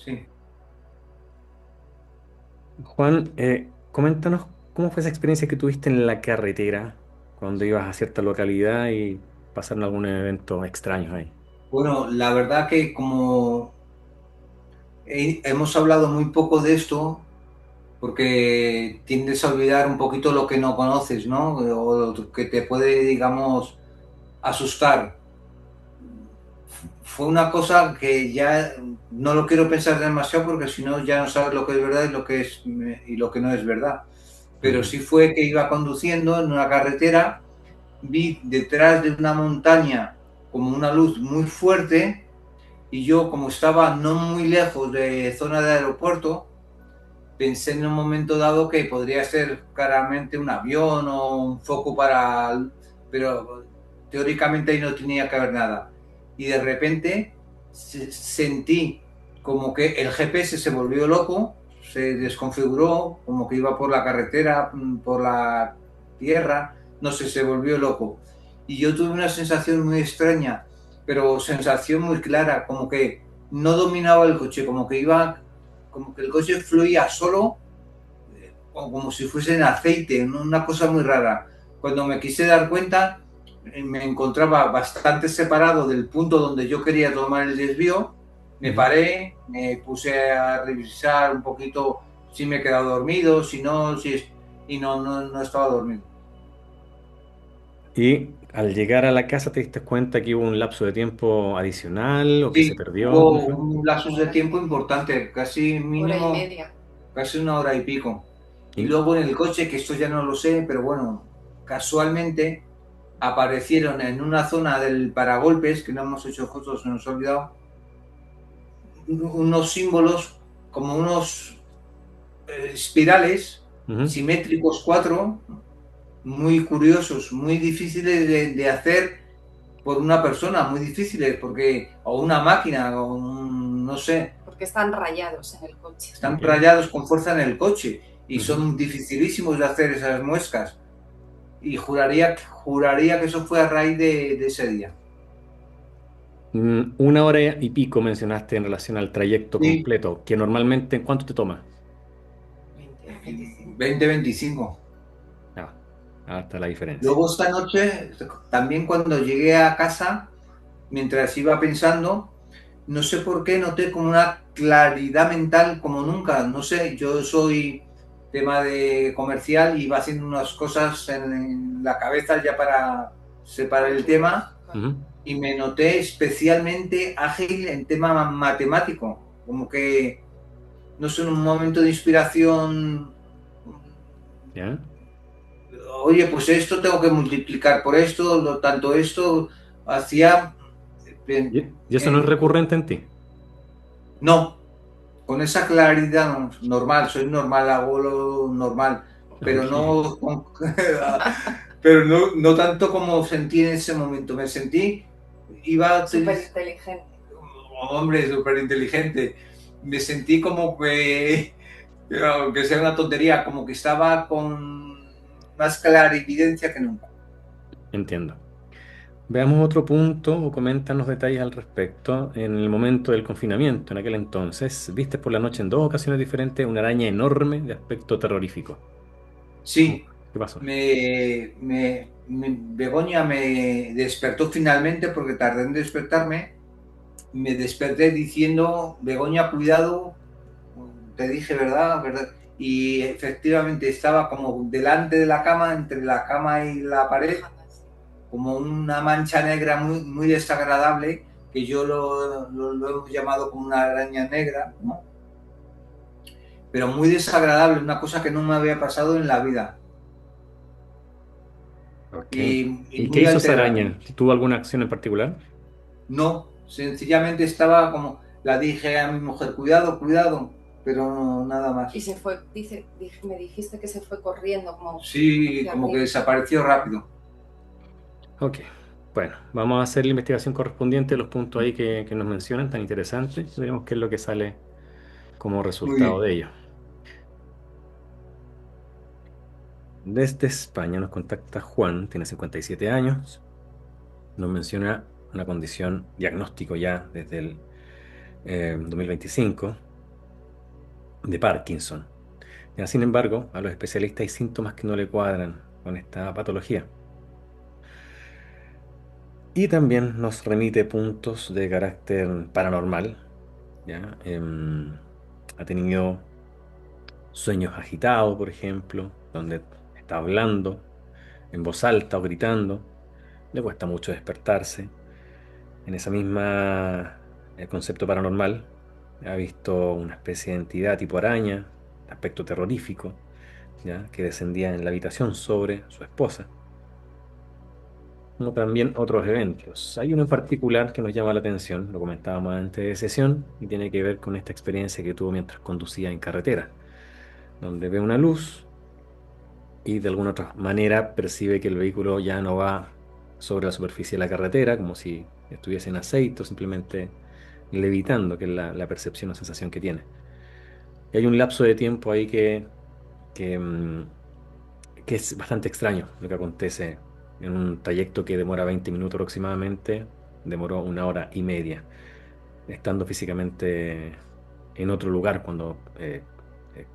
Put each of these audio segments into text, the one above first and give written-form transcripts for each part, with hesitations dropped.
sí. Juan, coméntanos cómo fue esa experiencia que tuviste en la carretera cuando ibas a cierta localidad y pasaron algunos eventos extraños ahí. Bueno, la verdad que como hemos hablado muy poco de esto, porque tiendes a olvidar un poquito lo que no conoces, ¿no? O lo que te puede, digamos, asustar. Fue una cosa que ya no lo quiero pensar demasiado porque si no ya no sabes lo que es verdad y lo que es y lo que no es verdad. Pero Ujú. sí fue que iba conduciendo en una carretera, vi detrás de una montaña como una luz muy fuerte y yo como estaba no muy lejos de zona de aeropuerto, pensé en un momento dado que podría ser claramente un avión o un foco para... pero teóricamente ahí no tenía que haber nada. Y de repente sentí como que el GPS se volvió loco, se desconfiguró, como que iba por la carretera, por la tierra, no sé, se volvió loco. Y yo tuve una sensación muy extraña, pero sensación muy clara, como que no dominaba el coche, como que iba, como que el coche fluía solo, o como si fuese en aceite, una cosa muy rara. Cuando me quise dar cuenta, me encontraba bastante separado del punto donde yo quería tomar el desvío. Me Ujú. paré, me puse a revisar un poquito si me he quedado dormido, si no, si es, y no estaba dormido. Y al llegar a la casa te diste cuenta que hubo un lapso de tiempo adicional o que se Sí, perdió. ¿Cómo hubo fue? un lapso de tiempo importante, casi Hora y mínimo, media. casi una hora y pico. Y Y, luego en el coche, que esto ya no lo sé, pero bueno, casualmente aparecieron en una zona del paragolpes, que no hemos hecho fotos, se nos ha olvidado, unos símbolos como unos espirales ujú. simétricos cuatro, muy curiosos, muy difíciles de hacer por una persona, muy difíciles, porque, o una máquina, o no sé, Porque están rayados en el coche. están Ok. rayados con fuerza en el coche y Ujú. son dificilísimos de hacer esas muescas. Y juraría que eso fue a raíz de ese día. Una hora y pico mencionaste en relación al trayecto Sí, completo, que normalmente ¿en cuánto te toma? 20, 25. 20-25. Ah, hasta la diferencia. Luego esta noche, también cuando llegué a casa, mientras iba pensando, no sé por qué noté como una claridad mental como nunca. No sé, yo soy tema de comercial y iba haciendo unas cosas en la cabeza ya para separar el tema Claro. Ujú. y me noté especialmente ágil en tema matemático. Como que, no sé, en un momento de inspiración, ¿Ya? oye, pues esto tengo que multiplicar por esto, lo tanto esto, hacía... ¿Y eso no es recurrente en ti? no, con esa claridad normal, soy normal, hago lo normal, pero Ok. no, pero no tanto como sentí en ese momento. Me sentí, iba a Súper utilizar, inteligente. hombre, súper inteligente. Me sentí como que, aunque sea una tontería, como que estaba con más clarividencia que nunca. Entiendo. Veamos otro punto o coméntanos detalles al respecto. En el momento del confinamiento, en aquel entonces, viste por la noche en dos ocasiones diferentes una araña enorme de aspecto terrorífico. ¿Cómo Sí, fue? ¿Qué pasó? Begoña me despertó finalmente porque tardé en despertarme. Me desperté diciendo, Begoña, cuidado, te dije, ¿verdad? ¿Verdad? Y efectivamente estaba como delante de la cama, entre la cama y la pared, Jamás. como una mancha negra muy, muy desagradable, que yo lo hemos llamado como una araña negra, ¿no? Pero muy desagradable, una cosa que no me había pasado en la vida Ok. y ¿Y qué muy hizo esa alterante. araña? ¿Tuvo alguna acción en particular? No, sencillamente estaba como, la dije a mi mujer, cuidado, cuidado, pero no, nada Y más. se fue, me dijiste que se fue corriendo como Sí, hacia como que arriba. desapareció rápido. Ok. Bueno, vamos a hacer la investigación correspondiente de los puntos ahí que nos mencionan, tan interesantes. Veremos qué es lo que sale como Muy resultado bien. de ello. Desde España nos contacta Juan, tiene 57 años. Nos menciona una condición diagnóstico ya desde el 2025. de Parkinson. Ya, sin embargo, a los especialistas hay síntomas que no le cuadran con esta patología. Y también nos remite puntos de carácter paranormal, ¿ya? Ha tenido sueños agitados, por ejemplo, donde está hablando en voz alta o gritando. Le cuesta mucho despertarse. En esa misma concepto paranormal, ha visto una especie de entidad tipo araña, de aspecto terrorífico, ¿ya? Que descendía en la habitación sobre su esposa. Como también otros eventos. Hay uno en particular que nos llama la atención, lo comentábamos antes de sesión, y tiene que ver con esta experiencia que tuvo mientras conducía en carretera, donde ve una luz y de alguna otra manera percibe que el vehículo ya no va sobre la superficie de la carretera, como si estuviese en aceite o simplemente levitando, que es la percepción o sensación que tiene. Y hay un lapso de tiempo ahí que, mm, que es bastante extraño lo que acontece en un trayecto que demora 20 minutos aproximadamente, demoró 1 hora y media, estando físicamente en otro lugar cuando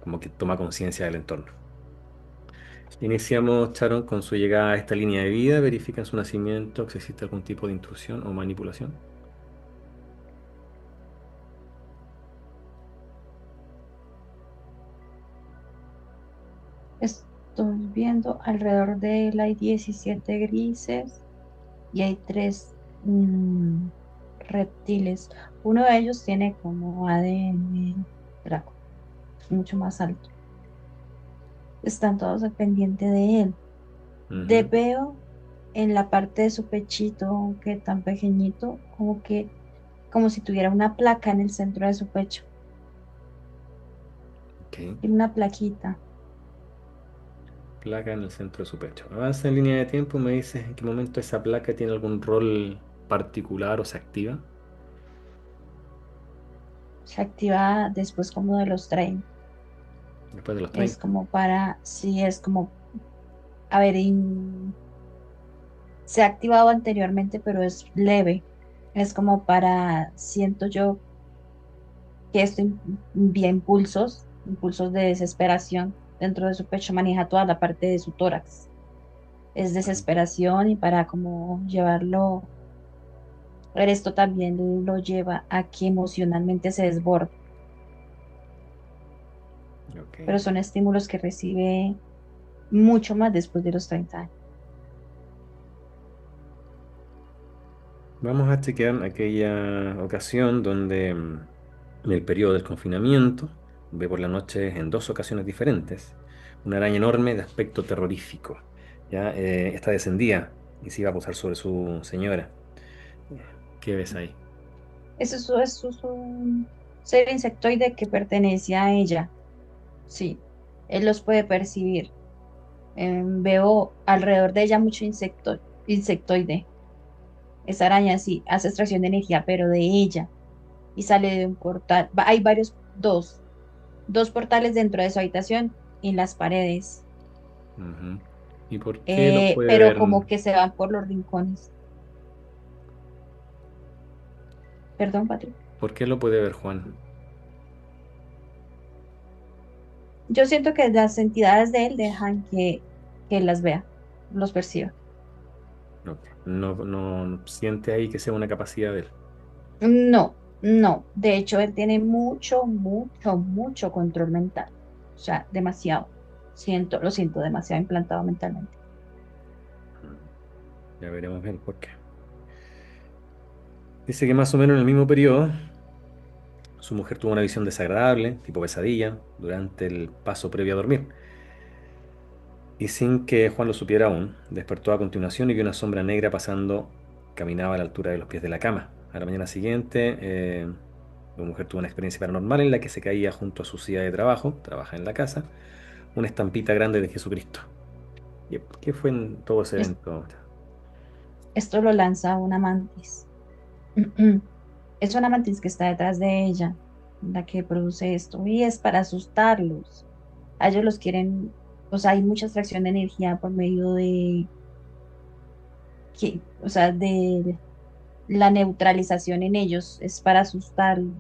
como que toma conciencia del entorno. Iniciamos, Sharon, con su llegada a esta línea de vida, verifican su nacimiento, si existe algún tipo de intrusión o manipulación. Estoy viendo alrededor de él hay 17 grises y hay tres reptiles. Uno de ellos tiene como ADN Draco, mucho más alto. Están todos al pendiente de él. Ujú. Veo en la parte de su pechito, que tan pequeñito, como si tuviera una placa en el centro de su pecho. Ok. Tiene una plaquita. Placa en el centro de su pecho. Avanza en línea de tiempo, me dices en qué momento esa placa tiene algún rol particular o se activa. Se activa después como de los 30. Después de los Es 30. como para, sí, es como, a ver, se ha activado anteriormente, pero es leve. Es como para, siento yo, que esto envía impulsos de desesperación dentro de su pecho, maneja toda la parte de su tórax. Es desesperación y para como llevarlo, pero esto también lo lleva a que emocionalmente se desborde, Ok. pero son estímulos que recibe mucho más después de los 30 años. Vamos a chequear aquella ocasión donde en el periodo del confinamiento ve por la noche en dos ocasiones diferentes una araña enorme de aspecto terrorífico. Ya esta descendía y se iba a posar sobre su señora. ¿Qué ves ahí? Eso es un ser insectoide que pertenece a ella. Sí, él los puede percibir. Veo alrededor de ella mucho insectoide. Esa araña sí hace extracción de energía, pero de ella. Y sale de un portal. Hay dos portales dentro de su habitación en las paredes, Ujú. ¿Y por qué lo puede pero ver? como que se van por los rincones. Perdón, Patrick. ¿Por qué lo puede ver Juan? Yo siento que las entidades de él dejan que las vea, los perciba. No, no siente ahí que sea una capacidad de él. No, no. De hecho, él tiene mucho control mental. O sea, demasiado. Lo siento demasiado implantado mentalmente. Mm. Ya veremos bien por qué. Dice que más o menos en el mismo periodo, su mujer tuvo una visión desagradable, tipo pesadilla, durante el paso previo a dormir. Y sin que Juan lo supiera aún, despertó a continuación y vio una sombra negra pasando, caminaba a la altura de los pies de la cama. A la mañana siguiente, la mujer tuvo una experiencia paranormal en la que se caía junto a su silla de trabajo, trabaja en la casa, una estampita grande de Jesucristo. ¿Y qué fue en todo ese Es- evento? Esto lo lanza una mantis. Es una mantis que está detrás de ella, la que produce esto, y es para asustarlos. A ellos los quieren, o sea, hay mucha extracción de energía por medio o sea, de la neutralización en ellos, es para asustarlos.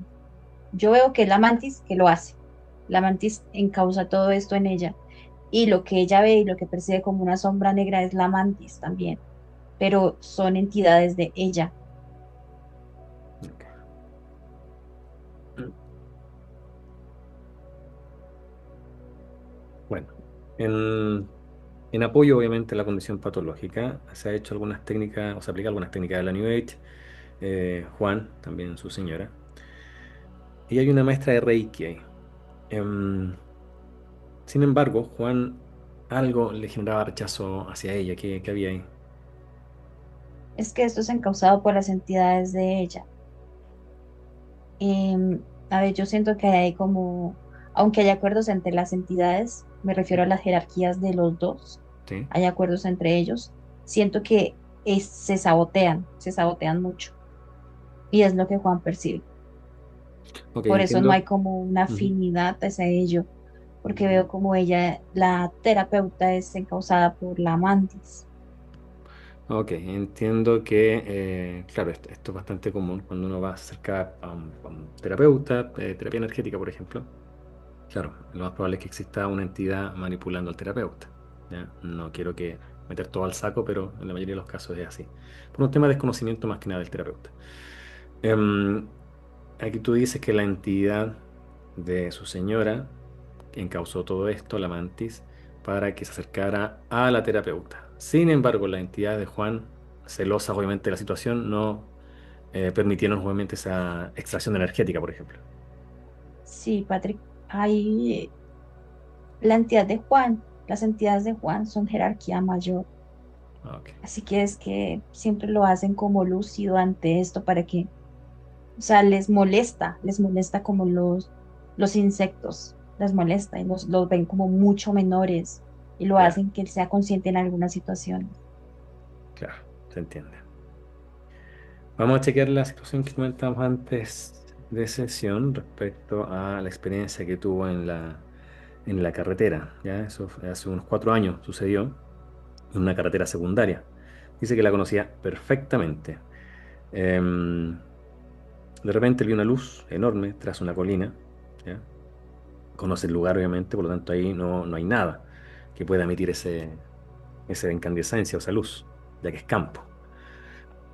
Yo veo que es la mantis que lo hace. La mantis encausa todo esto en ella. Y lo que ella ve y lo que percibe como una sombra negra es la mantis también, pero son entidades de ella. Ok. Bueno, en apoyo obviamente a la condición patológica, se ha hecho algunas técnicas, o se aplica algunas técnicas de la New Age, Juan, también su señora, y hay una maestra de Reiki ahí. Em, Sin embargo, Juan algo le generaba rechazo hacia ella, ¿qué había ahí? Es que esto es encausado por las entidades de ella. A ver, yo siento que hay como, aunque hay acuerdos entre las entidades, me refiero a las jerarquías de los dos, Sí. hay acuerdos entre ellos, siento que se sabotean mucho. Y es lo que Juan percibe. Ok, Por eso no hay entiendo. como una Ujú. afinidad hacia ello, porque veo como ella, la terapeuta, es encausada por la mantis. Ok, entiendo que, claro, esto es bastante común cuando uno va a acercar a un terapeuta, terapia energética, por ejemplo. Claro, lo más probable es que exista una entidad manipulando al terapeuta. ¿Ya? No quiero que meter todo al saco, pero en la mayoría de los casos es así. Por un tema de desconocimiento más que nada del terapeuta. Em, Aquí tú dices que la entidad de su señora encausó todo esto, la mantis, para que se acercara a la terapeuta. Sin embargo, la entidad de Juan, celosa obviamente de la situación, no permitieron obviamente esa extracción energética, por ejemplo. Sí, Patrick, hay la entidad de Juan, las entidades de Juan son jerarquía mayor. Ah, ok, Así que es que siempre lo hacen como lúcido ante esto para que, o sea, les molesta como los insectos, les molesta y los ven como mucho menores y lo claro, hacen que él sea consciente en algunas situaciones. claro, se entiende. Vamos a chequear la situación que comentamos antes de sesión respecto a la experiencia que tuvo en la carretera. ¿Ya? Eso fue hace unos 4 años sucedió en una carretera secundaria. Dice que la conocía perfectamente. Em, de repente vio una luz enorme tras una colina. ¿Ya? Conoce el lugar, obviamente, por lo tanto ahí no hay nada que pueda emitir esa incandescencia o esa luz, ya que es campo.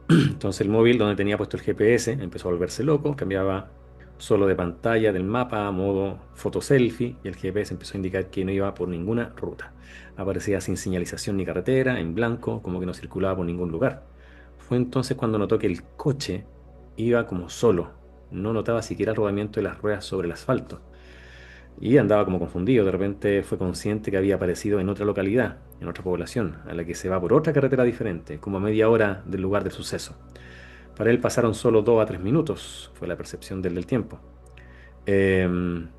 Entonces el móvil donde tenía puesto el GPS empezó a volverse loco, cambiaba solo de pantalla del mapa a modo foto selfie y el GPS empezó a indicar que no iba por ninguna ruta. Aparecía sin señalización ni carretera, en blanco, como que no circulaba por ningún lugar. Fue entonces cuando notó que el coche iba como solo, no notaba siquiera el rodamiento de las ruedas sobre el asfalto. Y andaba como confundido, de repente fue consciente que había aparecido en otra localidad, en otra población, a la que se va por otra carretera diferente, como a media hora del lugar del suceso. Para él pasaron solo 2 a 3 minutos, fue la percepción del tiempo. Em,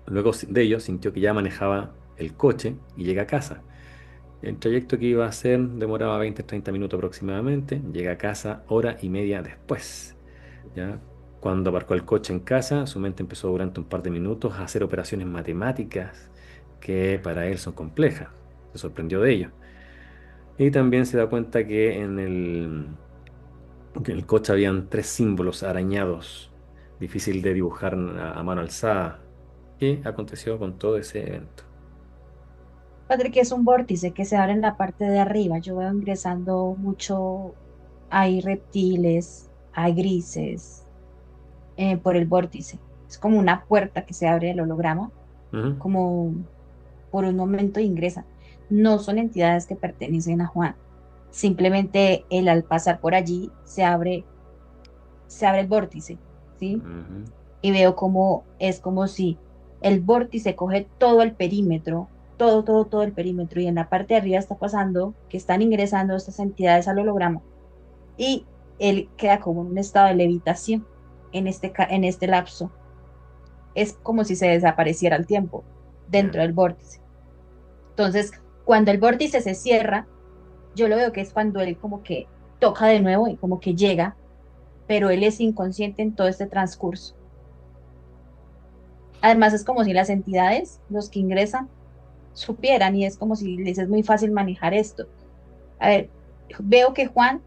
Luego de ello sintió que ya manejaba el coche y llega a casa. El trayecto que iba a hacer demoraba 20 a 30 minutos aproximadamente. Llega a casa hora y media después. ¿Ya? Cuando aparcó el coche en casa, su mente empezó durante un par de minutos a hacer operaciones matemáticas que para él son complejas. Se sorprendió de ello. Y también se da cuenta que en el coche habían 3 símbolos arañados, difícil de dibujar a mano alzada. ¿Qué aconteció con todo ese evento? Patrick, es un vórtice que se abre en la parte de arriba. Yo veo ingresando mucho, hay reptiles, hay grises por el vórtice. Es como una puerta que se abre el holograma, Ujú. como por un momento ingresa. No son entidades que pertenecen a Juan. Simplemente él al pasar por allí se abre el vórtice, ¿sí? Ujú. Y veo como es como si el vórtice coge todo el perímetro, todo el perímetro, y en la parte de arriba está pasando que están ingresando estas entidades al holograma y él queda como en un estado de levitación en este lapso. Es como si se desapareciera el tiempo Ya. dentro del vórtice. Entonces, cuando el vórtice se cierra, yo lo veo que es cuando él como que toca de nuevo y como que llega, pero él es inconsciente en todo este transcurso. Además, es como si las entidades, los que ingresan, supieran y es como si les es muy fácil manejar esto. A ver, veo que Juan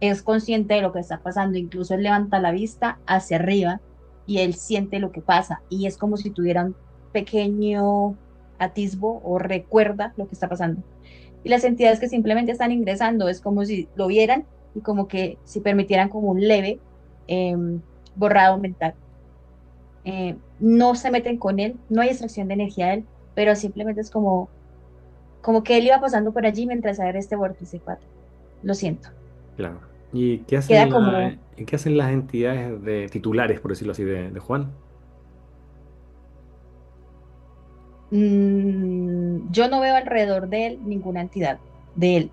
es consciente de lo que está pasando, incluso él levanta la vista hacia arriba y él siente lo que pasa y es como si tuvieran pequeño atisbo o recuerda lo que está pasando. Y las entidades que simplemente están ingresando es como si lo vieran y como que si permitieran como un leve borrado mental. No se meten con él, no hay extracción de energía de él, pero simplemente es como que él iba pasando por allí mientras era este vórtice 4. Lo siento. Claro. ¿Y qué Queda hacen, como, qué hacen las entidades de titulares, por decirlo así, de Juan? yo no veo alrededor de él ninguna entidad de él.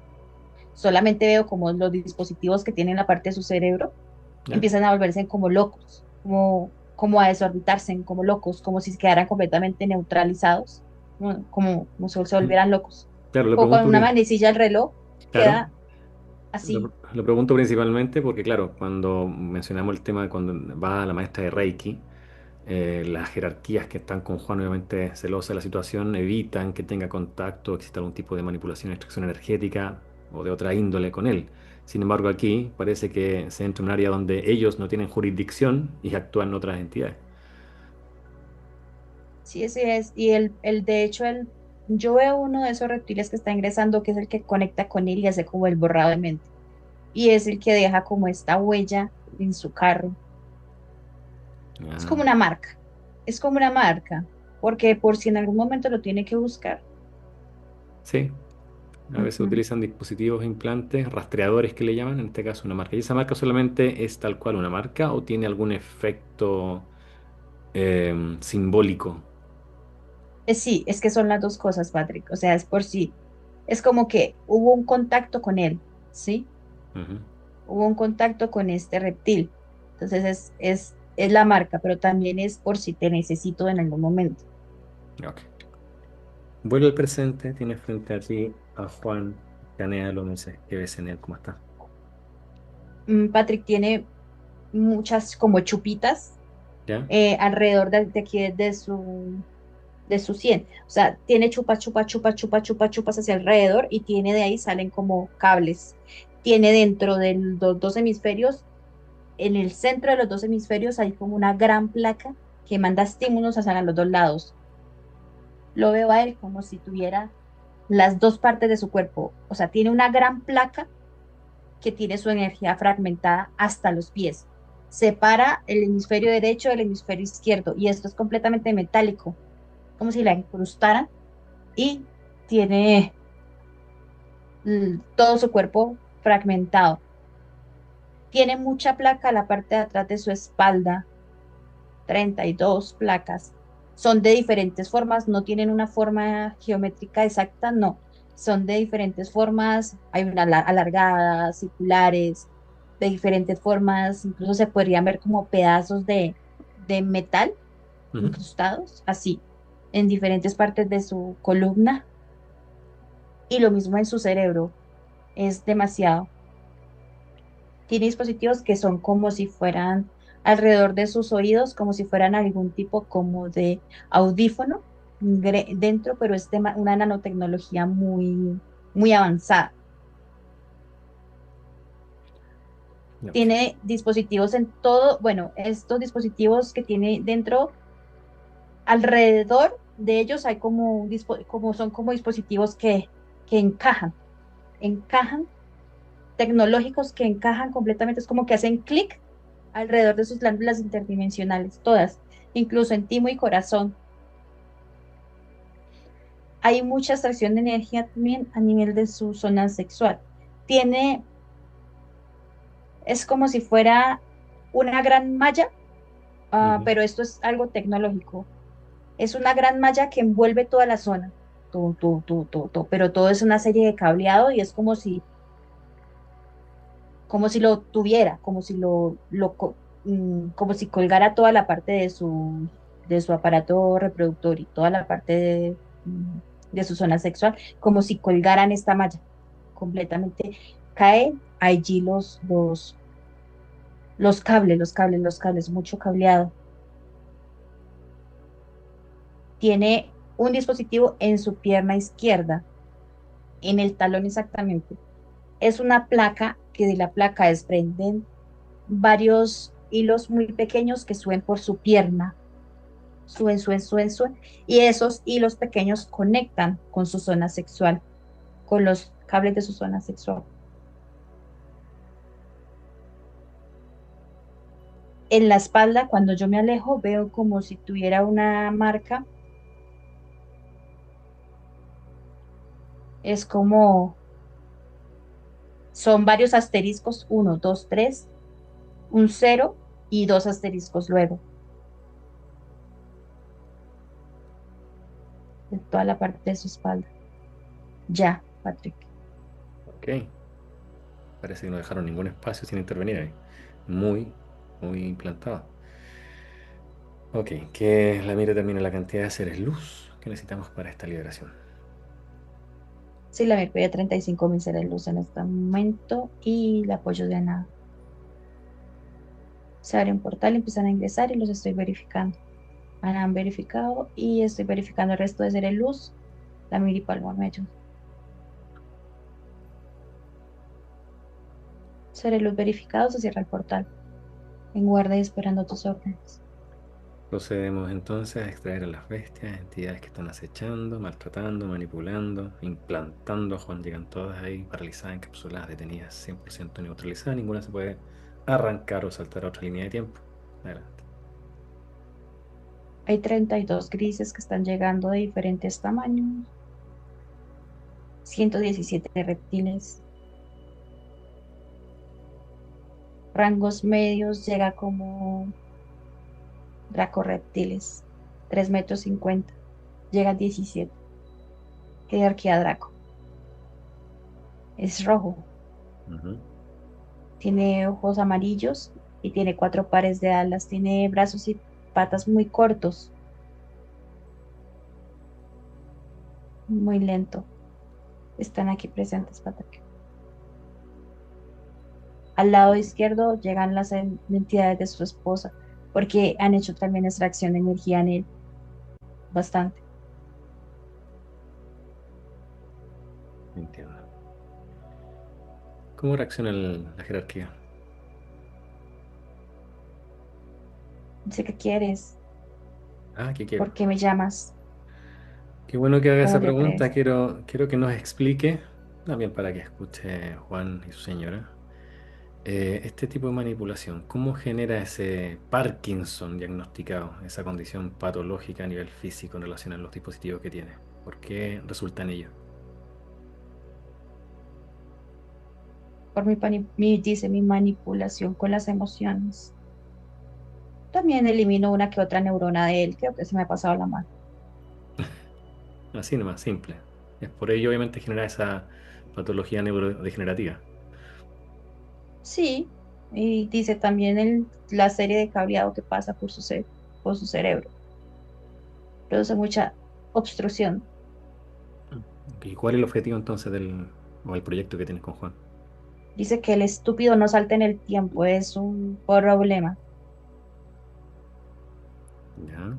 Solamente veo como los dispositivos que tienen la parte de su cerebro ¿Ya? empiezan a volverse como locos, como a desorbitarse como locos, como si se quedaran completamente neutralizados, ¿no? Como si se Mm. volvieran locos. Claro, lo Como cuando pregunto, una manecilla del reloj claro, queda así. lo pregunto principalmente porque, claro, cuando mencionamos el tema de cuando va la maestra de Reiki, las jerarquías que están con Juan, obviamente celosas de la situación, evitan que tenga contacto, exista algún tipo de manipulación, extracción energética o de otra índole con él. Sin embargo, aquí parece que se entra en un área donde ellos no tienen jurisdicción y actúan otras entidades. Sí, ese es. Y de hecho, yo veo uno de esos reptiles que está ingresando, que es el que conecta con él y hace como el borrado de mente. Y es el que deja como esta huella en su carro. Es como Ah, una marca. Es como una marca. Porque por si en algún momento lo tiene que buscar. sí, a veces Ujú. utilizan dispositivos, implantes, rastreadores que le llaman, en este caso una marca. ¿Y esa marca solamente es tal cual una marca o tiene algún efecto simbólico? Sí, es que son las dos cosas, Patrick. O sea, es por sí. Es como que hubo un contacto con él, ¿sí? Ujú. Hubo un contacto con este reptil. Entonces es la marca, pero también es por si te necesito en algún momento. Ok. Vuelve al presente, tienes frente a ti a Juan Canealo, no sé, qué ves en él, cómo está. Patrick tiene muchas como chupitas ¿Ya? alrededor de aquí de su sien. O sea, tiene chupas, chupas, chupas, chupas, chupas, chupas hacia alrededor y tiene de ahí salen como cables. Tiene dentro de los dos hemisferios, en el centro de los dos hemisferios hay como una gran placa que manda estímulos hacia los dos lados. Lo veo a él como si tuviera las dos partes de su cuerpo. O sea, tiene una gran placa que tiene su energía fragmentada hasta los pies. Separa el hemisferio derecho del hemisferio izquierdo y esto es completamente metálico, como si la incrustaran y tiene todo su cuerpo fragmentado. Tiene mucha placa a la parte de atrás de su espalda, 32 placas. Son de diferentes formas, no tienen una forma geométrica exacta, no. Son de diferentes formas, hay una alargadas, circulares, de diferentes formas, incluso se podrían ver como pedazos de metal Ujú. incrustados, así, en diferentes partes de su columna y lo mismo en su cerebro. Es demasiado. Tiene dispositivos que son como si fueran alrededor de sus oídos, como si fueran algún tipo como de audífono dentro, pero es una nanotecnología muy, muy avanzada. Ok. Tiene dispositivos en todo, bueno, estos dispositivos que tiene dentro, alrededor de ellos hay como son como dispositivos que encajan, tecnológicos que encajan completamente, es como que hacen clic alrededor de sus glándulas interdimensionales, todas, incluso en timo y corazón. Hay mucha extracción de energía también a nivel de su zona sexual. Tiene, es como si fuera una gran malla, Ujú. pero esto es algo tecnológico. Es una gran malla que envuelve toda la zona, pero todo es una serie de cableado y es como si lo tuviera, como si colgara toda la parte de su aparato reproductor y toda la parte de su zona sexual, como si colgaran esta malla completamente. Cae allí los cables, mucho cableado. Tiene un dispositivo en su pierna izquierda, en el talón exactamente. Es una placa que de la placa desprenden varios hilos muy pequeños que suben por su pierna suben, y esos hilos pequeños conectan con su zona sexual, con los cables de su zona sexual. En la espalda, cuando yo me alejo, veo como si tuviera una marca, es como, son varios asteriscos, uno, dos, tres, un cero y dos asteriscos luego, de toda la parte de su espalda. Ya, Patrick. Ok. Parece que no dejaron ningún espacio sin intervenir ahí. Muy, muy implantado. Ok, que la mira también la cantidad de seres luz que necesitamos para esta liberación. Sí, la me pide 35.000 seres luz en este momento y el apoyo de nada. Se abre un portal, empiezan a ingresar y los estoy verificando. Han verificado y estoy verificando el resto de seres luz. La Miri Palma me ayuda. Seres luz verificados, se cierra el portal. En guardia y esperando tus órdenes. Procedemos entonces a extraer a las bestias, entidades que están acechando, maltratando, manipulando, implantando a Juan. Llegan todas ahí paralizadas, encapsuladas, detenidas, 100% neutralizadas. Ninguna se puede arrancar o saltar a otra línea de tiempo. Adelante. Hay 32 grises que están llegando de diferentes tamaños. 117 reptiles. Rangos medios llega como Draco reptiles. 3,50 m. Llega a 17. Jerarquía Draco. Es rojo. Ujú. Tiene ojos amarillos y tiene 4 pares de alas. Tiene brazos y patas muy cortos. Muy lento. Están aquí presentes, Patrick. Al lado izquierdo llegan las entidades de su esposa, porque han hecho también extracción de energía en él, bastante. Entiendo. ¿Cómo reacciona la jerarquía? Dice, ¿qué quieres? Ah, ¿qué quiero? ¿Por qué me llamas? Qué bueno que haga ¿Cómo esa te pregunta. atreves? Quiero que nos explique, también para que escuche Juan y su señora, este tipo de manipulación. ¿Cómo genera ese Parkinson diagnosticado, esa condición patológica a nivel físico en relación a los dispositivos que tiene? ¿Por qué resulta en ello? Por dice, mi manipulación con las emociones. También elimino una que otra neurona de él, creo que se me ha pasado la mano. Así nomás, simple. Es por ello, obviamente, genera esa patología neurodegenerativa. Sí, y dice también la serie de cableado que pasa por su cerebro. Produce mucha obstrucción. ¿Y cuál es el objetivo entonces o el proyecto que tienes con Juan? Dice que el estúpido no salta en el tiempo, es un problema. ¿Ya?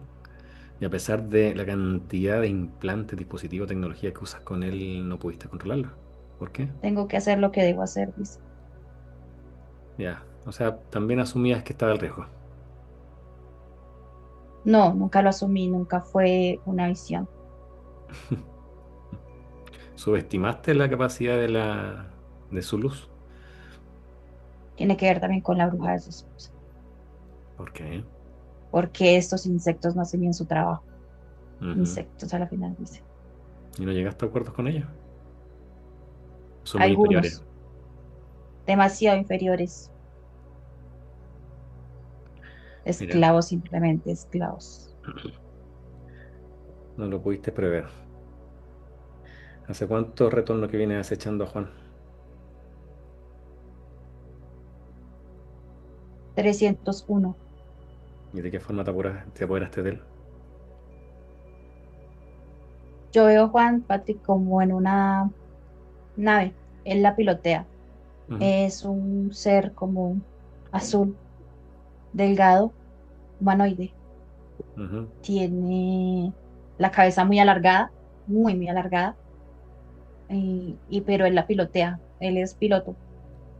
Y a pesar de la cantidad de implantes, dispositivos, tecnología que usas con él, no pudiste controlarlo. ¿Por qué? Tengo que hacer lo que debo hacer, dice. Ya. O sea, también asumías que estaba el riesgo. No, nunca lo asumí, nunca fue una visión. ¿Subestimaste la capacidad de su luz? Tiene que ver también con la bruja de su esposa, ¿Por qué? porque estos insectos no hacen bien su trabajo. Ujú. Insectos a la final, dice. ¿Y no llegaste a acuerdos con ellos? Son muy inferiores. Algunos, demasiado inferiores, Mira, esclavos, simplemente esclavos. no lo pudiste prever. ¿Hace cuánto retorno que viene acechando a Juan? 301. ¿Y de qué forma te apoderaste de él? Yo veo a Juan Patrick como en una nave, él la pilotea. Ujú, Es un ser como azul, delgado, humanoide. ujú, Tiene la cabeza muy alargada, muy alargada, pero él la pilotea, él es piloto.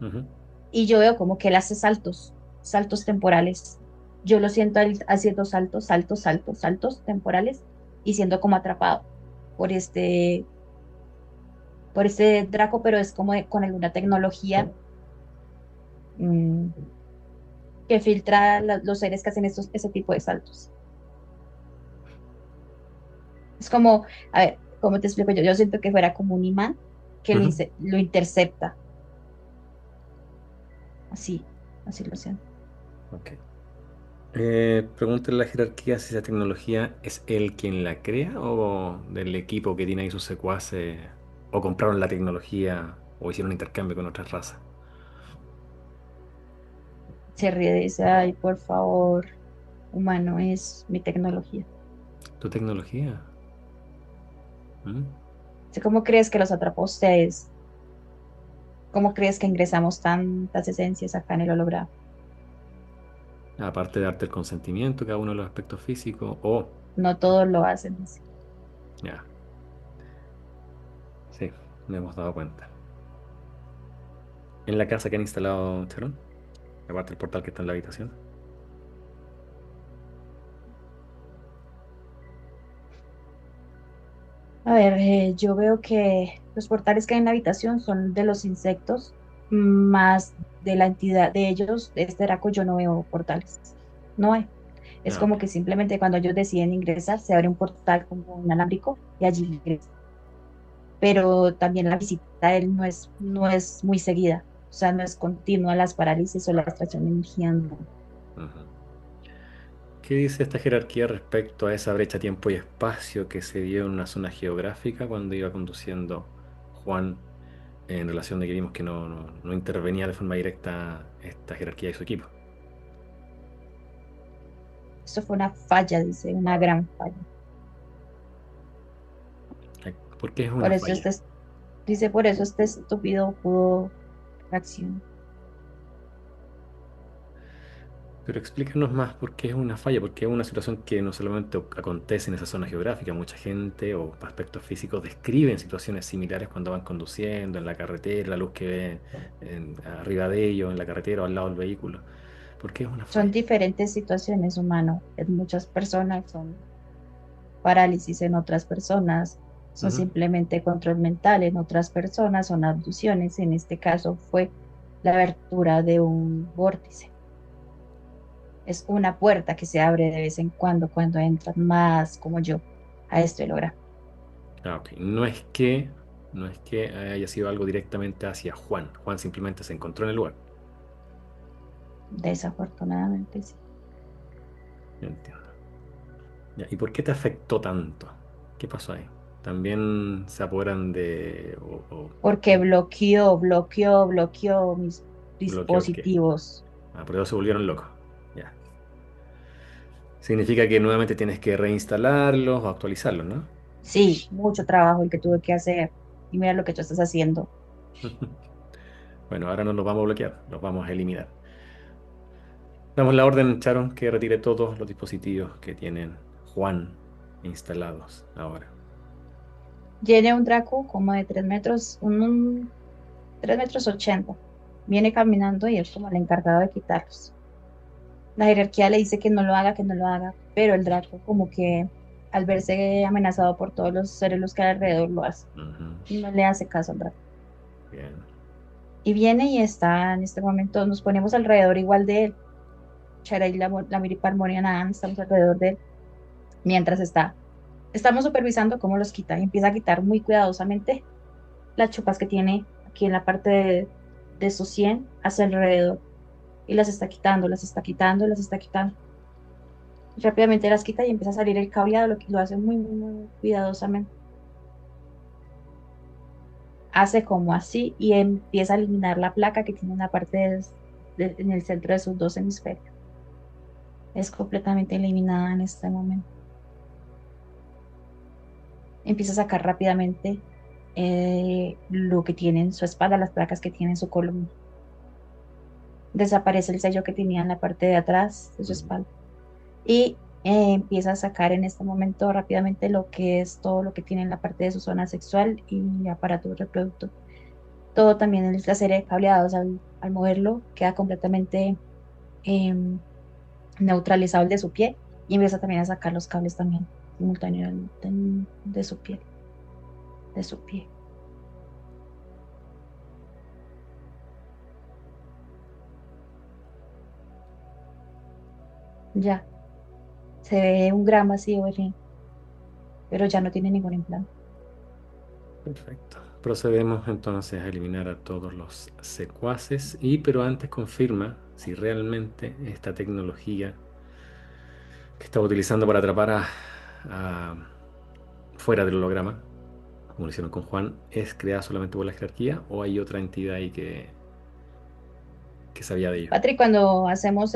ujú. Y yo veo como que él hace saltos, saltos temporales. yo lo siento a él haciendo saltos, saltos, saltos, saltos temporales y siendo como atrapado por por este Draco, pero es como con alguna tecnología mm, que filtra los seres que hacen ese tipo de saltos. Es como, a ver, ¿cómo te explico yo? Yo siento que fuera como un imán que Ujú. lo intercepta. Así, así lo siento. Ok. Pregúntale a la jerarquía si esa tecnología es él quien la crea o del equipo que tiene ahí sus secuaces o compraron la tecnología o hicieron un intercambio con otras razas. Se ríe y dice, ay, por favor, humano, es mi tecnología. ¿Tu tecnología? ¿Mm? Sé ¿Cómo crees que los atrapó a ustedes? ¿Cómo crees que ingresamos tantas esencias acá en el holograma? Aparte de darte el consentimiento, cada uno de los aspectos físicos o... No todos lo hacen así. Ya, sí, me hemos dado cuenta. En la casa que han instalado, Charón, aparte del portal que está en la habitación. A ver, yo veo que los portales que hay en la habitación son de los insectos, más de la entidad de ellos, de este Draco, yo no veo portales. No hay. Es Ah, ok. como que simplemente cuando ellos deciden ingresar, se abre un portal como un alámbrico y allí ingresan. Pero también la visita de él no es muy seguida. O sea, no es continua las parálisis o la extracción de energía. No. Ujú. ¿Qué dice esta jerarquía respecto a esa brecha tiempo y espacio que se dio en una zona geográfica cuando iba conduciendo Juan en relación de que vimos que no intervenía de forma directa esta jerarquía y su equipo? Esto fue una falla, dice, una gran falla. ¿Por qué es Por una eso falla? dice, por eso este estúpido pudo reaccionar. Pero explícanos más por qué es una falla, porque es una situación que no solamente acontece en esa zona geográfica, mucha gente o aspectos físicos describen situaciones similares cuando van conduciendo en la carretera, la luz que ven arriba de ellos, en la carretera o al lado del vehículo. ¿Por qué es una Son falla? diferentes situaciones, humano. En muchas personas son parálisis, en otras personas son Ujú. simplemente control mental, en otras personas son abducciones. En este caso fue la abertura de un vórtice. Es una puerta que se abre de vez en cuando entran más como yo a este holograma. Ah, ok. No es que haya sido algo directamente hacia Juan. Juan simplemente se encontró en el lugar. Desafortunadamente, sí. Yo entiendo. Ya, ¿y por qué te afectó tanto? ¿Qué pasó ahí? ¿También se apoderan de... Porque bloqueó mis bloqueó qué? dispositivos. Ah, por eso se volvieron locos. Ya. Significa que nuevamente tienes que reinstalarlos o actualizarlos, ¿no? Sí, mucho trabajo el que tuve que hacer. Y mira lo que tú estás haciendo. Bueno, ahora no los vamos a bloquear, los vamos a eliminar. Damos la orden, Charon, que retire todos los dispositivos que tienen Juan instalados ahora. Viene un Draco como de 3 metros, 3 metros 80. Viene caminando y es como el encargado de quitarlos. La jerarquía le dice que no lo haga, que no lo haga, pero el Draco como que al verse amenazado por todos los seres los que hay alrededor lo hace. Ujú. Y no le hace caso al Draco. Bien. Y viene y está en este momento, nos ponemos alrededor igual de él. Chara y la Miripalmonia Nan, estamos alrededor de él, mientras estamos supervisando cómo los quita y empieza a quitar muy cuidadosamente las chupas que tiene aquí en la parte de su 100 hacia alrededor y las está quitando, las está quitando, las está quitando. Y rápidamente las quita y empieza a salir el cableado, lo que lo hace muy, muy, muy cuidadosamente. Hace como así y empieza a eliminar la placa que tiene en la parte en el centro de sus dos hemisferios. Es completamente eliminada en este momento. Empieza a sacar rápidamente lo que tiene en su espalda, las placas que tiene en su columna. Desaparece el sello que tenía en la parte de atrás de su Ujú. espalda. Y empieza a sacar en este momento rápidamente lo que es todo lo que tiene en la parte de su zona sexual y aparato reproductor. Todo también es la serie de cableados al moverlo queda completamente em, neutralizado el de su pie y empieza también a sacar los cables también simultáneo de su piel, de su pie. Ya, se ve un gran vacío, pero ya no tiene ningún implante. Perfecto. Procedemos entonces a eliminar a todos los secuaces pero antes confirma si realmente esta tecnología que estaba utilizando para atrapar a fuera del holograma, como lo hicieron con Juan, es creada solamente por la jerarquía o hay otra entidad ahí que sabía de ello. Patrick, cuando hacemos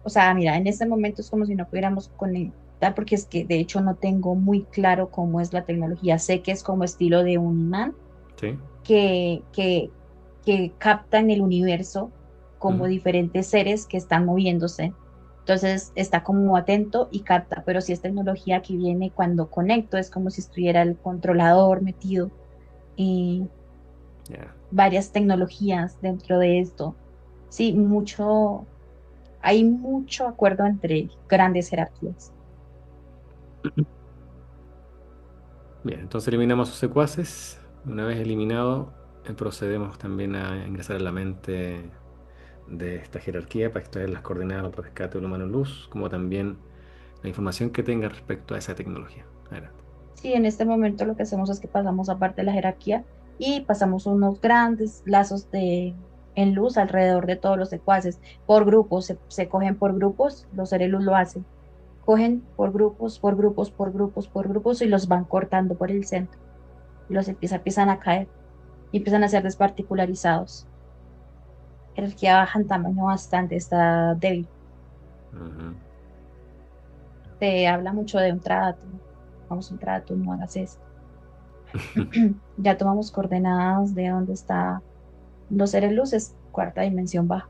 o sea, mira, en este momento es como si no pudiéramos conectar, porque es que de hecho no tengo muy claro cómo es la tecnología. Sé que es como estilo de un imán ¿Sí? que, que, que capta en el universo como Ujú. diferentes seres que están moviéndose. Entonces está como atento y capta, pero si es tecnología que viene cuando conecto, es como si estuviera el controlador metido y Ya. varias tecnologías dentro de esto. Sí, hay mucho acuerdo entre grandes jerarquías. Bien, entonces eliminamos sus secuaces. Una vez eliminado, procedemos también a ingresar a la mente de esta jerarquía para extraer las coordenadas del rescate del humano en luz, como también la información que tenga respecto a esa tecnología. Adelante. Sí, en este momento lo que hacemos es que pasamos aparte de la jerarquía y pasamos unos grandes lazos en luz alrededor de todos los secuaces, por grupos, se cogen por grupos, los seres luz lo hacen, cogen por grupos, por grupos, por grupos, por grupos y los van cortando por el centro. Y los empiezan a caer y empiezan a ser desparticularizados. Jerarquía baja en tamaño bastante, está débil. Ujú. Se habla mucho de un trato, vamos a un trato, no hagas esto. Ya tomamos coordenadas de dónde está los seres luces, cuarta dimensión baja.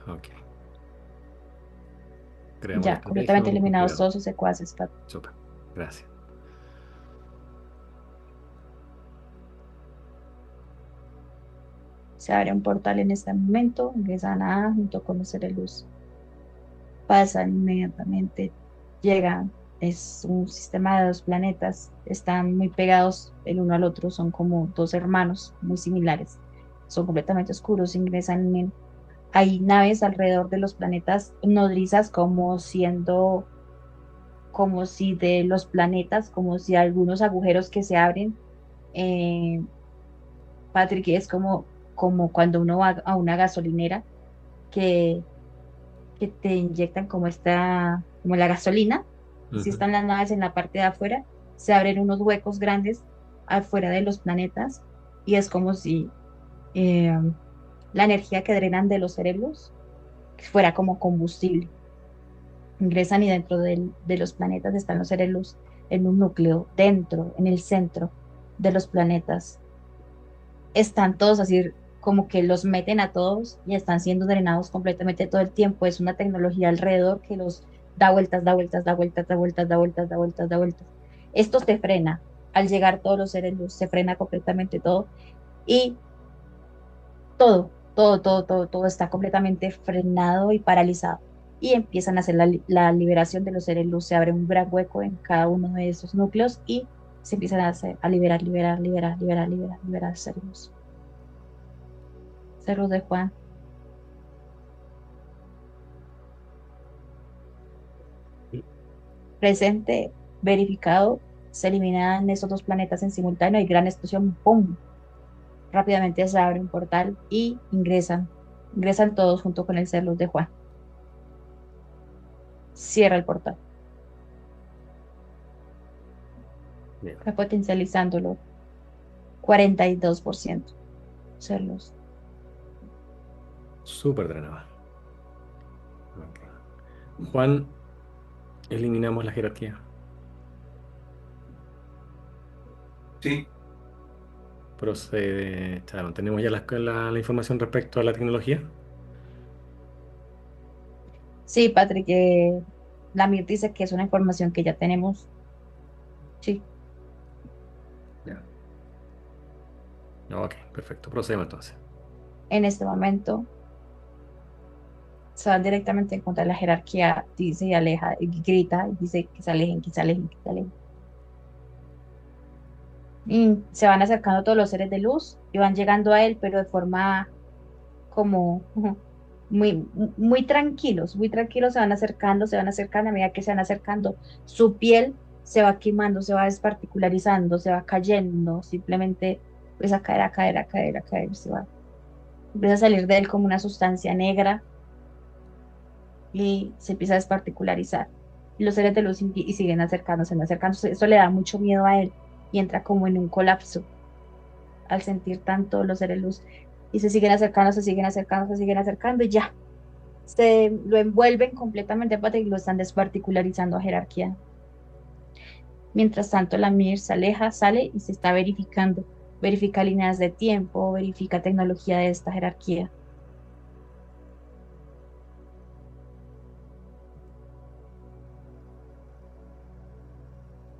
Ok. Creamos la Ya, estrategia, completamente vamos con eliminados cuidado. todos sus secuaces, Súper. Gracias. se abre un portal en este momento, ingresan a junto con los seres luz. Pasan inmediatamente, llegan, es un sistema de dos planetas, están muy pegados el uno al otro, son como dos hermanos muy similares, son completamente oscuros, ingresan hay naves alrededor de los planetas nodrizas como si de los planetas, como si algunos agujeros que se abren, eh, Patrick, es como cuando uno va a una gasolinera que, que te inyectan como la gasolina, si Ujú. están las naves en la parte de afuera, se abren unos huecos grandes afuera de los planetas y es como si eh, la energía que drenan de los cerebros fuera como combustible. Ingresan y dentro de los planetas están los seres luz en un núcleo, dentro, en el centro de los planetas. Están todos así como que los meten a todos y están siendo drenados completamente todo el tiempo. Es una tecnología alrededor que los da vueltas, da vueltas, da vueltas, da vueltas, da vueltas, da vueltas, da vueltas. Esto se frena. Al llegar todos los seres luz, se frena completamente todo y todo está completamente frenado y paralizado. Y empiezan a hacer la liberación de los seres luz. Se abre un gran hueco en cada uno de esos núcleos y se empiezan a liberar, liberar, liberar, liberar, liberar, liberar seres luz. Seres luz de Juan. Presente, verificado, se eliminan esos dos planetas en simultáneo. Hay gran explosión, ¡pum! Rápidamente se abre un portal y ingresan todos junto con el ser luz de Juan. Cierra el portal, Bien. potencializándolo 42% ser luz. Súper drenado. Ok. Juan, eliminamos la jerarquía. Sí, Procede, Charon. ¿Tenemos ya la información respecto a la tecnología? Sí, Patrick, la MIR dice que es una información que ya tenemos. Sí, ya. Ok, perfecto. Procedemos entonces. en este momento se van directamente en contra de la jerarquía, dice y aleja, y grita, y dice que se alejen, que se alejen, que se alejen. Y se van acercando todos los seres de luz y van llegando a él, pero de forma como muy, muy tranquilos, se van acercando, a medida que se van acercando, su piel se va quemando, se va desparticularizando, se va cayendo, simplemente empieza a caer, a caer, a caer, a caer, empieza a salir de él como una sustancia negra y se empieza a desparticularizar. Y los seres de luz y siguen acercándose, acercándose. Eso le da mucho miedo a él y entra como en un colapso al sentir tanto los seres de luz. Y se siguen acercando, se siguen acercando, se siguen acercando y ya se lo envuelven completamente y lo están desparticularizando a jerarquía. Mientras tanto, la MIR se aleja, sale y se está verificando. Verifica líneas de tiempo, verifica tecnología de esta jerarquía.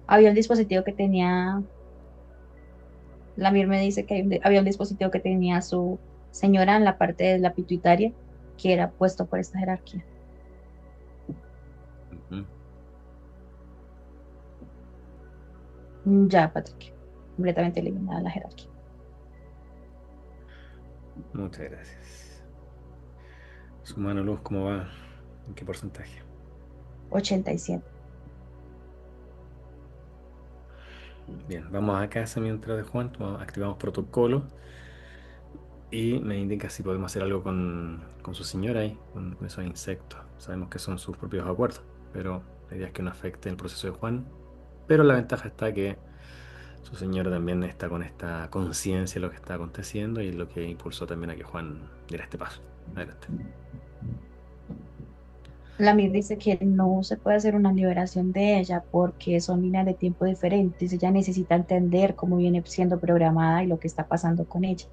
Había un dispositivo que tenía, la MIR me dice que había un dispositivo que tenía su señora en la parte de la pituitaria que era puesto por esta jerarquía. Ujú. Ya, Patrick, completamente eliminada la jerarquía. Muchas gracias. Su mano luz, ¿cómo va? ¿En qué porcentaje? 87. Bien, vamos a casa mientras de Juan, activamos protocolo y me indica si podemos hacer algo con su señora ahí, con esos insectos. Sabemos que son sus propios acuerdos, pero la idea es que no afecte el proceso de Juan. Pero la ventaja está que su señora también está con esta conciencia de lo que está aconteciendo y es lo que impulsó también a que Juan diera este paso. Adelante. La MIR dice que no se puede hacer una liberación de ella porque son líneas de tiempo diferentes. Ella necesita entender cómo viene siendo programada y lo que está pasando con ella.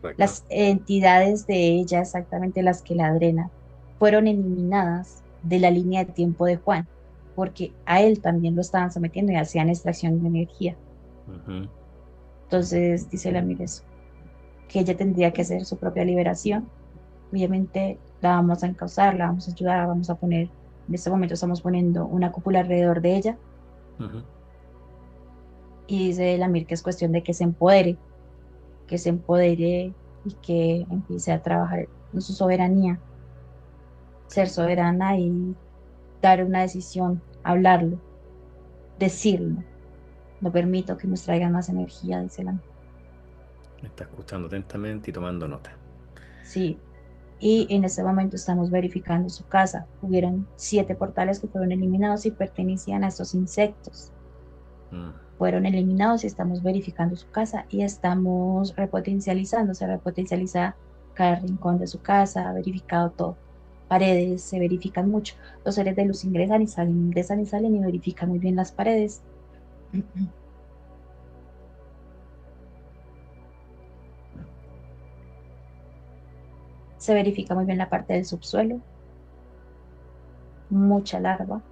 Correcto. Las entidades de ella, exactamente las que la drenan, fueron eliminadas de la línea de tiempo de Juan, porque a él también lo estaban sometiendo y hacían extracción de energía. Ujú. Entonces, dice la MIR eso, que ella tendría que hacer su propia liberación. Obviamente la vamos a encauzar, la vamos a ayudar, vamos a poner, en este momento estamos poniendo una cúpula alrededor de ella Ujú. y dice Lamir que es cuestión de que se empodere y que empiece a trabajar en su soberanía, ser Ok. soberana y dar una decisión, hablarlo, decirlo. No permito que nos traigan más energía, dice Lamir. Me está escuchando atentamente y tomando nota. Sí, y en este momento estamos verificando su casa. Hubieron 7 portales que fueron eliminados y pertenecían a estos insectos. Mm. Fueron eliminados y estamos verificando su casa y estamos repotencializando, se repotencializa cada rincón de su casa, ha verificado todo. Paredes se verifican mucho. Los seres de luz ingresan y salen y verifican muy bien las paredes. Se verifica muy bien la parte del subsuelo, mucha larva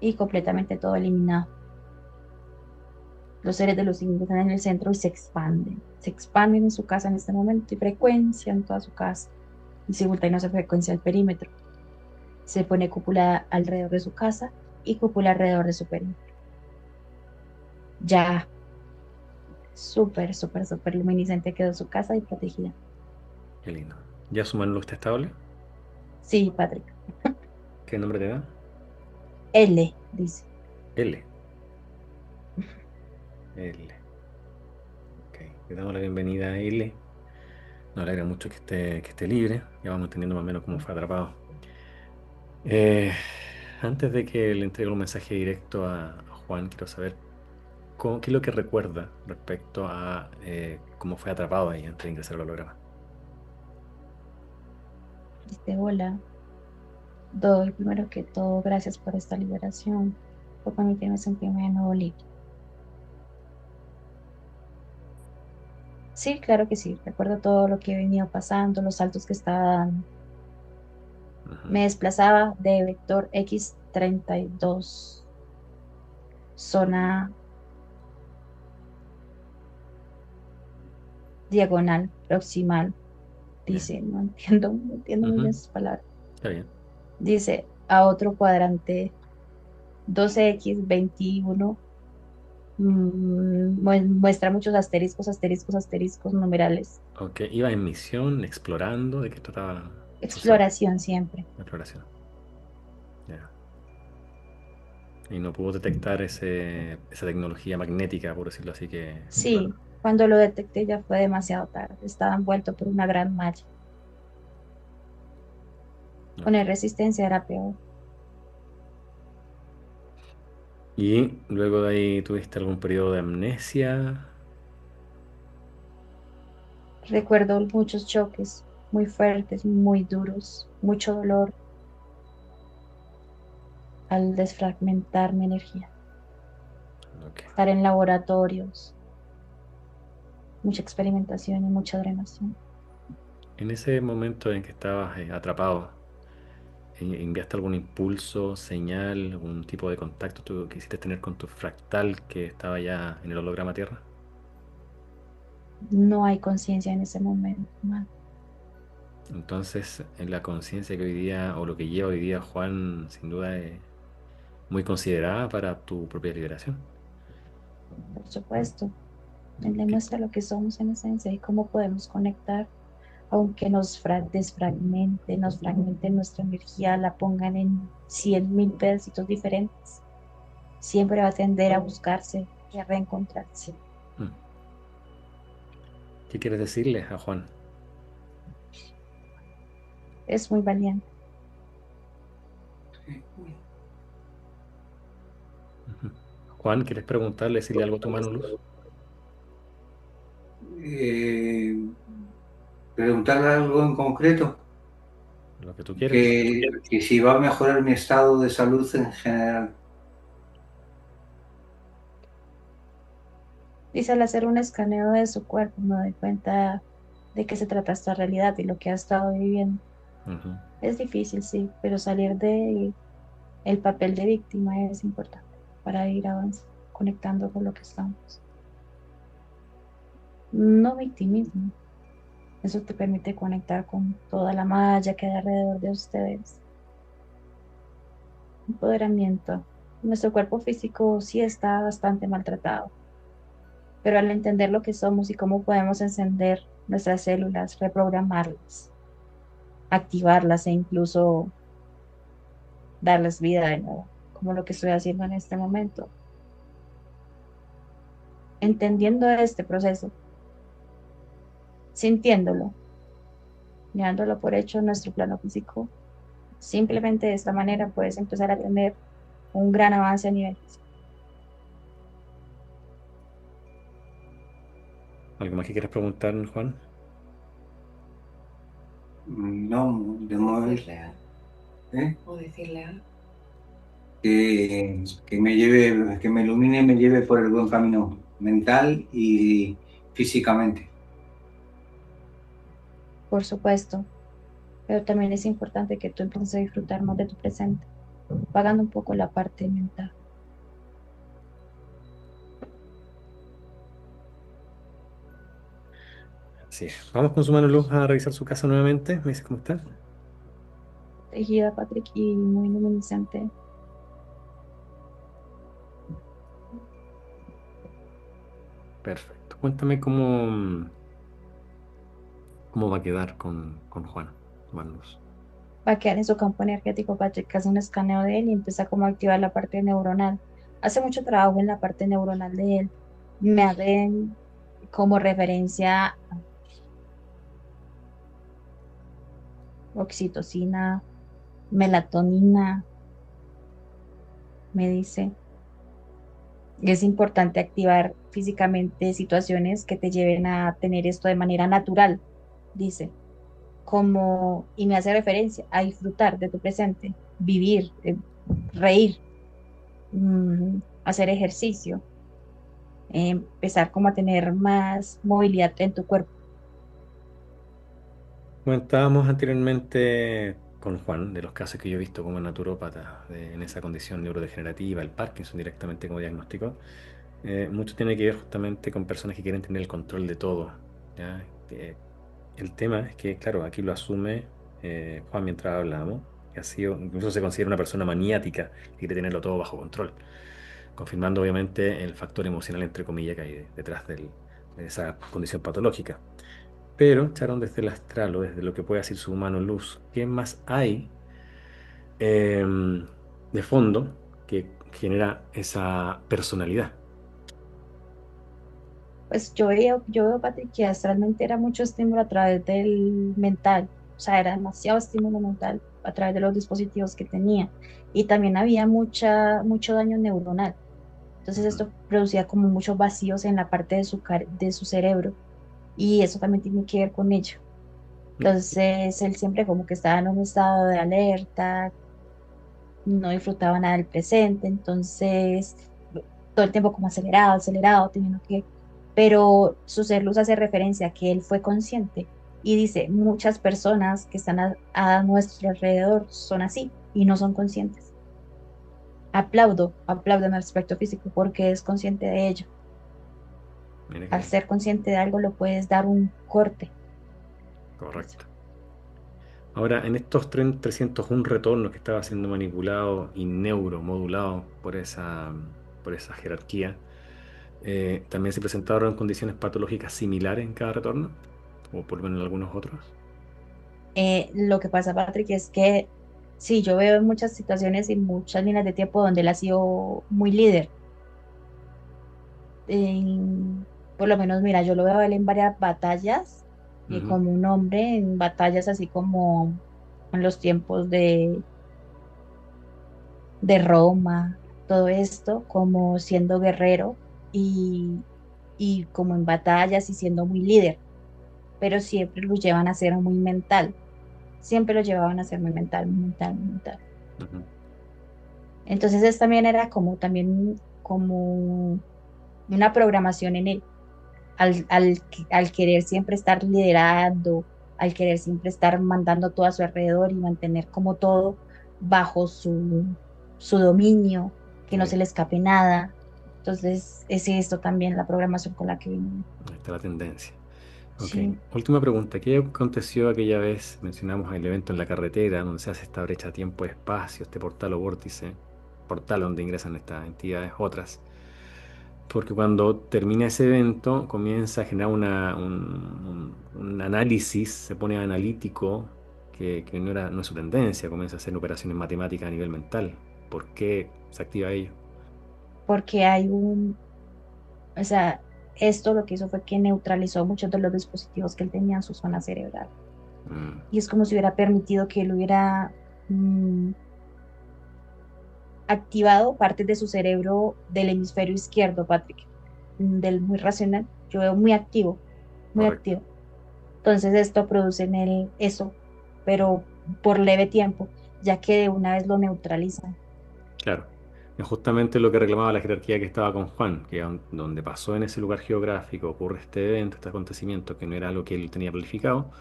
y completamente todo eliminado. Los seres de luz ingresan en el centro y se expanden en su casa en este momento y frecuencia en toda su casa y simultáneamente frecuencia el perímetro. Se pone cúpula alrededor de su casa y cúpula alrededor de su perímetro. Ya súper, súper, súper luminiscente quedó su casa y protegida. Qué lindo. ¿Ya su mano luz está estable? Sí, Patrick. ¿Qué nombre te da? L, dice. L. L. Ok. Le damos la bienvenida a L. Nos alegra mucho que esté libre. Ya vamos entendiendo más o menos cómo fue atrapado. Eh, Antes de que le entregue un mensaje directo a Juan, quiero saber qué es lo que recuerda respecto a cómo fue atrapado ahí antes de ingresar al holograma. Dice, hola, doy primero que todo gracias por esta liberación, por permitirme sentirme de nuevo libre. Sí, claro que sí. Recuerdo todo lo que he venido pasando, los saltos que estaba dando. Ujú. Me desplazaba de vector X32, zona diagonal, proximal. Bien. Dice, no entiendo muy bien Ujú. sus palabras. Está bien. Dice, a otro cuadrante 12x21 muestra muchos asteriscos, asteriscos, asteriscos, numerales. Ok, iba en misión, explorando, ¿de qué trataba su ser? Exploración siempre. Exploración. Ya. Y no pudo detectar esa tecnología magnética, por decirlo así, que Sí, cuando lo detecté ya fue demasiado tarde. Estaba envuelto por una gran malla. ok. Poner resistencia era peor. Y luego de ahí tuviste algún periodo de amnesia. Recuerdo muchos choques muy fuertes, muy duros, mucho dolor al desfragmentar mi energía. Ok. Estar en laboratorios, mucha experimentación y mucha drenación. En ese momento en que estabas atrapado, ¿enviaste algún impulso, señal, algún tipo de contacto que quisiste tener con tu fractal que estaba ya en el holograma Tierra? No hay conciencia en ese momento, man. Entonces, en la conciencia que hoy día, o lo que lleva hoy día Juan, sin duda es muy considerada para tu propia liberación. Por supuesto. Él ¿Qué- demuestra lo que somos en esencia y cómo podemos conectar, aunque nos desfragmente, nos fragmente nuestra energía, la pongan en 100.000 pedacitos diferentes. Siempre va a tender a buscarse y a reencontrarse. mm, ¿Qué quieres decirle a Juan? Es muy valiente. Ujú. Juan, ¿quieres preguntarle, decirle algo a tu mano luz? Eh, Preguntarle algo en concreto, Lo que tú quieras. que si va a mejorar mi estado de salud en general. Dice, al hacer un escaneo de su cuerpo, me doy cuenta de qué se trata esta realidad y lo que ha estado viviendo. Ujú. Es difícil, sí, pero salir de el papel de víctima es importante para ir avanzando, conectando con lo que estamos. No victimismo, eso te permite conectar con toda la malla que hay alrededor de ustedes. Empoderamiento. Nuestro cuerpo físico sí está bastante maltratado, pero al entender lo que somos y cómo podemos encender nuestras células, reprogramarlas, activarlas e incluso darles vida de nuevo, como lo que estoy haciendo en este momento. Entendiendo este proceso, sintiéndolo, llevándolo por hecho en nuestro plano físico, simplemente de esta manera puedes empezar a tener un gran avance a nivel físico. ¿Algo más que quieras preguntar, Juan? No, de O modo decirle algo. ¿eh? O decirle algo. Que me lleve, que me ilumine y me lleve por el buen camino mental y físicamente. Por supuesto, pero también es importante que tú empieces a disfrutar más de tu presente, pagando un poco la parte mental. Sí. Vamos con su mano luz a revisar su casa nuevamente. ¿Me dices cómo está? Tejida, Patrick, y muy luminiscente. Perfecto. Cuéntame cómo va a quedar con Juan, tu mano luz. Va a quedar en su campo energético, Patrick hace un escaneo de él y empieza como a activar la parte neuronal. Hace mucho trabajo en la parte neuronal de él. Me hacen como referencia a oxitocina, melatonina, me dice. Es importante activar físicamente situaciones que te lleven a tener esto de manera natural, dice, como, y me hace referencia a disfrutar de tu presente, vivir, reír, hacer ejercicio, empezar como a tener más movilidad en tu cuerpo. Comentábamos anteriormente con Juan de los casos que yo he visto como naturópata en esa condición neurodegenerativa, el Parkinson directamente como diagnóstico. Mucho tiene que ver justamente con personas que quieren tener el control de todo, ¿ya? El tema es que, claro, aquí lo asume Juan mientras hablábamos. que ha sido, incluso se considera una persona maniática y quiere tenerlo todo bajo control, confirmando obviamente el factor emocional, entre comillas, que hay detrás de esa condición patológica. Pero, Charon, desde el astral o desde lo que puede decir su humano luz, ¿qué más hay de fondo que genera esa personalidad? Pues yo veo, Patrick, que astralmente era mucho estímulo a través del mental, o sea, era demasiado estímulo mental a través de los dispositivos que tenía. Y también había mucho daño neuronal. Entonces Ujú. esto producía como muchos vacíos en la parte de su cerebro y eso también tiene que ver con ello. Entonces él siempre como que estaba en un estado de alerta, no disfrutaba nada del presente, entonces todo el tiempo como acelerado, acelerado, teniendo que, pero su ser luz hace referencia a que él fue consciente y dice, muchas personas que están a nuestro alrededor son así y no son conscientes. Aplaudo en el aspecto físico porque es consciente de ello. Mira qué Al bien. ser consciente de algo lo puedes dar un corte. Correcto. Ahora, en estos 301 retornos que estaba siendo manipulado y neuromodulado por esa jerarquía, también se presentaron condiciones patológicas similares en cada retorno, o por lo menos en algunos otros. Lo que pasa, Patrick, es que sí, yo veo en muchas situaciones y muchas líneas de tiempo donde él ha sido muy líder. Por lo menos, mira, yo lo veo a él en varias batallas, Ujú. como un hombre, en batallas así como en los tiempos de Roma, todo esto, como siendo guerrero y, y como en batallas y siendo muy líder, pero siempre lo llevan a ser muy mental, siempre lo llevaban a ser muy mental, muy mental, muy mental. Ujú. Entonces, es, también era como también como una programación en él al querer siempre estar liderando, al querer siempre estar mandando todo a su alrededor y mantener como todo bajo su dominio, que no Ahí, se le escape nada. Entonces, es esto también la programación con la que vivimos. ahí está la tendencia. Ok, Sí. última pregunta. ¿Qué aconteció aquella vez? Mencionamos el evento en la carretera, donde se hace esta brecha tiempo-espacio, este portal o vórtice, portal donde ingresan estas entidades otras. Porque cuando termina ese evento, comienza a generar un análisis, se pone analítico, que no es su tendencia, comienza a hacer operaciones matemáticas a nivel mental. ¿Por qué se activa ello? Porque hay o sea, esto lo que hizo fue que neutralizó muchos de los dispositivos que él tenía en su zona cerebral. Mm, Y es como si hubiera permitido que él hubiera activado partes de su cerebro del hemisferio izquierdo, Patrick, del muy racional. Yo veo muy activo, muy correcto. activo. Entonces esto produce en él eso, pero por leve tiempo, ya que de una vez lo neutralizan. Claro. Es justamente lo que reclamaba la jerarquía que estaba con Juan, que donde pasó en ese lugar geográfico, ocurre este evento, este acontecimiento, que no era algo que él tenía planificado,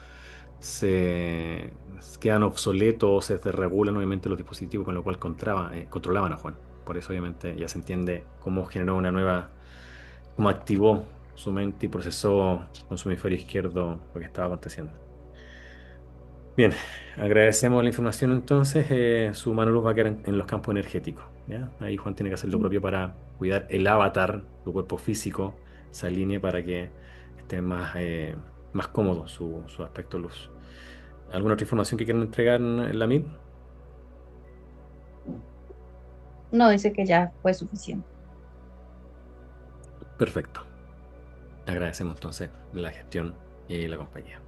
se quedan obsoletos, se desregulan obviamente los dispositivos con lo cual controlaban a Juan. Por eso obviamente ya se entiende cómo generó una nueva, cómo activó su mente y procesó con su hemisferio izquierdo lo que estaba aconteciendo. Bien, agradecemos la información entonces. Su mano luz va a quedar en los campos energéticos. ¿Ya? Ahí Juan tiene que hacer lo Sí. propio para cuidar el avatar, su cuerpo físico, se alinee para que esté más cómodo su aspecto luz. ¿Alguna otra información que quieran entregar en la MIT? No, dice que ya fue suficiente. Perfecto. Agradecemos entonces la gestión y la compañía.